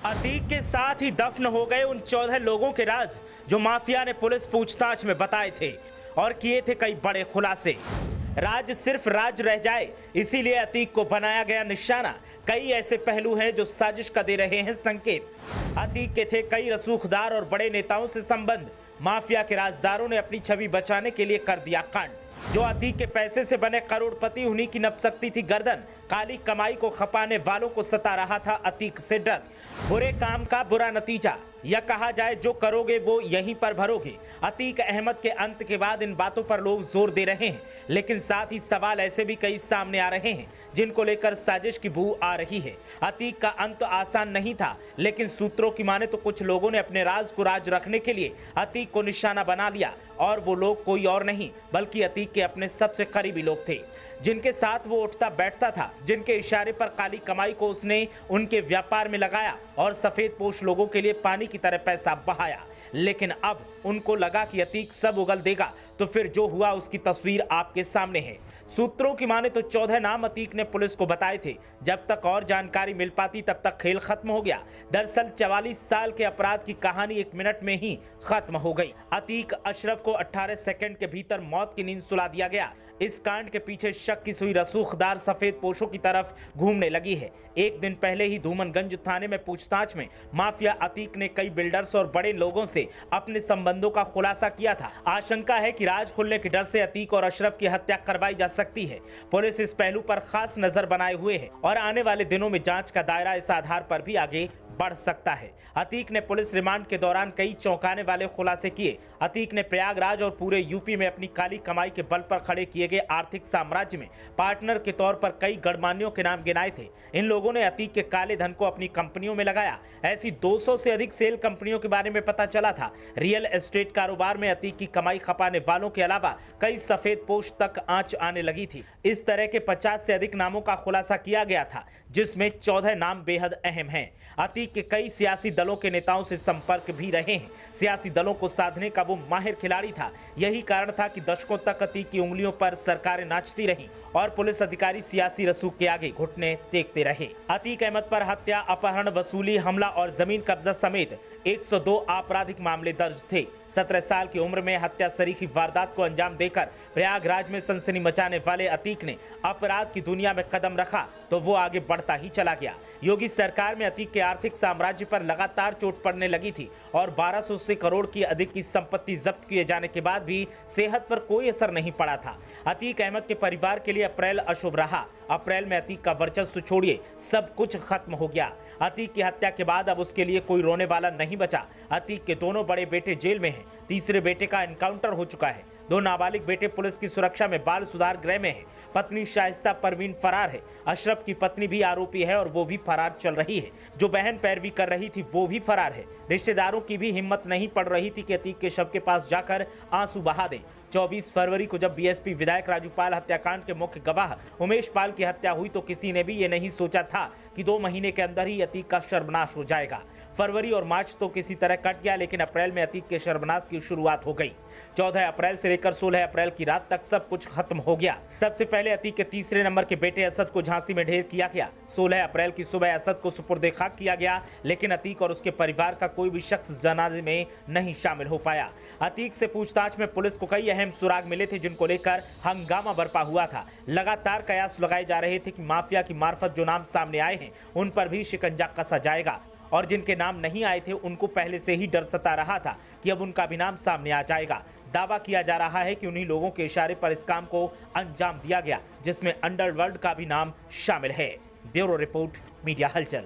अतीक के साथ ही दफन हो गए उन 14 लोगों के राज जो माफिया ने पुलिस पूछताछ में बताए थे और किए थे कई बड़े खुलासे। राज सिर्फ राज रह जाए इसीलिए अतीक को बनाया गया निशाना। कई ऐसे पहलू हैं जो साजिश का दे रहे हैं संकेत। अतीक के थे कई रसूखदार और बड़े नेताओं से संबंध। माफिया के राजदारों ने अपनी छवि बचाने के लिए कर दिया कांड। जो अतीक के पैसे से बने करोड़पति, उन्हीं की नप सकती थी गर्दन। काली कमाई को खपाने वालों को सता रहा था अतीक से डर। बुरे काम का बुरा नतीजा, या कहा जाए जो करोगे वो यहीं पर भरोगे। अतीक अहमद के अंत के बाद इन बातों पर लोग जोर दे रहे हैं, लेकिन साथ ही सवाल ऐसे भी कई सामने आ रहे हैं जिनको लेकर साजिश की बू आ रही है। अतीक का अंत आसान नहीं था, लेकिन सूत्रों की माने तो कुछ लोगों ने अपने राज को राज रखने के लिए अतीक को निशाना बना लिया, और वो लोग कोई और नहीं बल्कि अतीक के अपने सबसे करीबी लोग थे, जिनके साथ वो उठता बैठता था, जिनके इशारे पर काली कमाई को उसने उनके व्यापार में लगाया और सफेद पोश लोगों के लिए पानी की तरह पैसा बहाया। लेकिन अब उनको लगा कि अतीक सब उगल देगा, तो फिर जो हुआ उसकी तस्वीर आपके सामने है। सूत्रों की माने तो 14 नाम अतीक ने पुलिस को बताए थे। जब तक और जानकारी मिल पाती तब तक खेल खत्म हो गया। दरअसल 44 साल के अपराध की कहानी 1 मिनट में ही खत्म हो गई। अतीक अशरफ को 18 सेकंड के भीतर मौत की नींद सुला दिया गया। इस कांड के पीछे शक की सुई रसूखदार सफेद पोशों की तरफ घूमने लगी है। एक दिन पहले ही धूमनगंज थाने में पूछताछ में माफिया अतीक ने कई बिल्डर्स और बड़े लोगों से अपने संबंधों का खुलासा किया था। आशंका है कि राज खुलने के डर से अतीक और अशरफ की हत्या करवाई जा सकती है। पुलिस इस पहलू पर खास नजर बनाए हुए है और आने वाले दिनों में जांच का दायरा इस आधार पर भी आगे बढ़ सकता है। अतीक ने पुलिस रिमांड के दौरान कई चौंकाने वाले खुलासे किए। अतीक ने प्रयागराज और पूरे यूपी में अपनी काली कमाई के बल पर खड़े किए गए आर्थिक साम्राज्य में पार्टनर के तौर पर कई गणमान्यों के नाम गिनाए थे। इन लोगों ने अतीक के काले धन को अपनी कंपनियों में लगाया। ऐसी 200 से अधिक सेल कंपनियों के बारे में पता चला था। रियल एस्टेट कारोबार में अतीक की कमाई खपाने वालों के अलावा कई सफेद पोश तक आंच आने लगी थी। इस तरह के 50 से अधिक नामों का खुलासा किया गया था, जिसमें 14 नाम बेहद अहम हैं। अतीक के कई सियासी दलों के नेताओं से संपर्क भी रहे हैं। सियासी दलों को साधने का वो माहिर खिलाड़ी था। यही कारण था कि दशकों तक अतीक की उंगलियों पर सरकारें नाचती रहीं और पुलिस अधिकारी सियासी रसूख के आगे घुटने टेकते रहे। अतीक अहमद पर हत्या, अपहरण, वसूली, हमला और जमीन कब्जा समेत 102 आपराधिक मामले दर्ज थे। 17 साल की उम्र में हत्या सरीखी वारदात को अंजाम देकर प्रयागराज में सनसनी मचाने वाले अतीक ने अपराध की दुनिया में कदम रखा तो वो आगे बढ़ता ही चला गया। योगी सरकार में अतीक के आर्थिक साम्राज्य पर लगातार चोट पड़ने लगी थी और 1200 से करोड़ की अधिक की संपत्ति जब्त किए जाने के बाद भी सेहत पर कोई असर नहीं पड़ा था। अतीक अहमद के परिवार के लिए अप्रैल अशुभ रहा। अप्रैल में अतीक का वर्चस्व छोड़िए सब कुछ खत्म हो गया। अतीक की हत्या के बाद अब उसके लिए कोई रोने वाला नहीं बचा। अतीक के दोनों बड़े बेटे जेल में हैं। तीसरे बेटे का एनकाउंटर हो चुका है। 2 नाबालिग बेटे पुलिस की सुरक्षा में बाल सुधार गृह में हैं। पत्नी शाइस्ता परवीन फरार है। अशरफ की पत्नी भी आरोपी है और वो भी फरार चल रही है। जो बहन पैरवी कर रही थी वो भी फरार है। रिश्तेदारों की भी हिम्मत नहीं पड़ रही थी कि अतीक के शव के पास जाकर आंसू बहा दें। 24 फरवरी को जब बीएसपी विधायक राजू पाल हत्याकांड के मुख्य गवाह उमेश पाल की हत्या हुई तो किसी ने भी ये नहीं सोचा था कि 2 महीने के अंदर ही अतीक का सर्वनाश हो जाएगा। फरवरी और मार्च तो किसी तरह कट गया, लेकिन अप्रैल में अतीक के सर्वनाश की शुरुआत हो गई। 14 अप्रैल से लेकर 16 अप्रैल की रात तक सब कुछ खत्म हो गया। सबसे पहले अतीक के तीसरे नंबर के बेटे असद को झांसी में ढेर किया गया। 16 अप्रैल की सुबह असद को सुपुर्द खाक किया गया, लेकिन अतीक और उसके परिवार का कोई भी शख्स जनाजे में नहीं शामिल हो पाया। अतीक से पूछताछ में पुलिस को कई अहम सुराग मिले थे जिनको लेकर हंगामा बरपा हुआ था। लगातार कयास लगाए जा रहे थे कि माफिया की मार्फत जो नाम सामने आए हैं उन पर भी शिकंजा कसा जाएगा, और जिनके नाम नहीं आए थे उनको पहले से ही डर सता रहा था कि अब उनका भी नाम सामने आ जाएगा। दावा किया जा रहा है कि उन्हीं लोगों के इशारे पर इस काम को अंजाम दिया गया जिसमें अंडरवर्ल्ड का भी नाम शामिल है। ब्यूरो रिपोर्ट, मीडिया हलचल।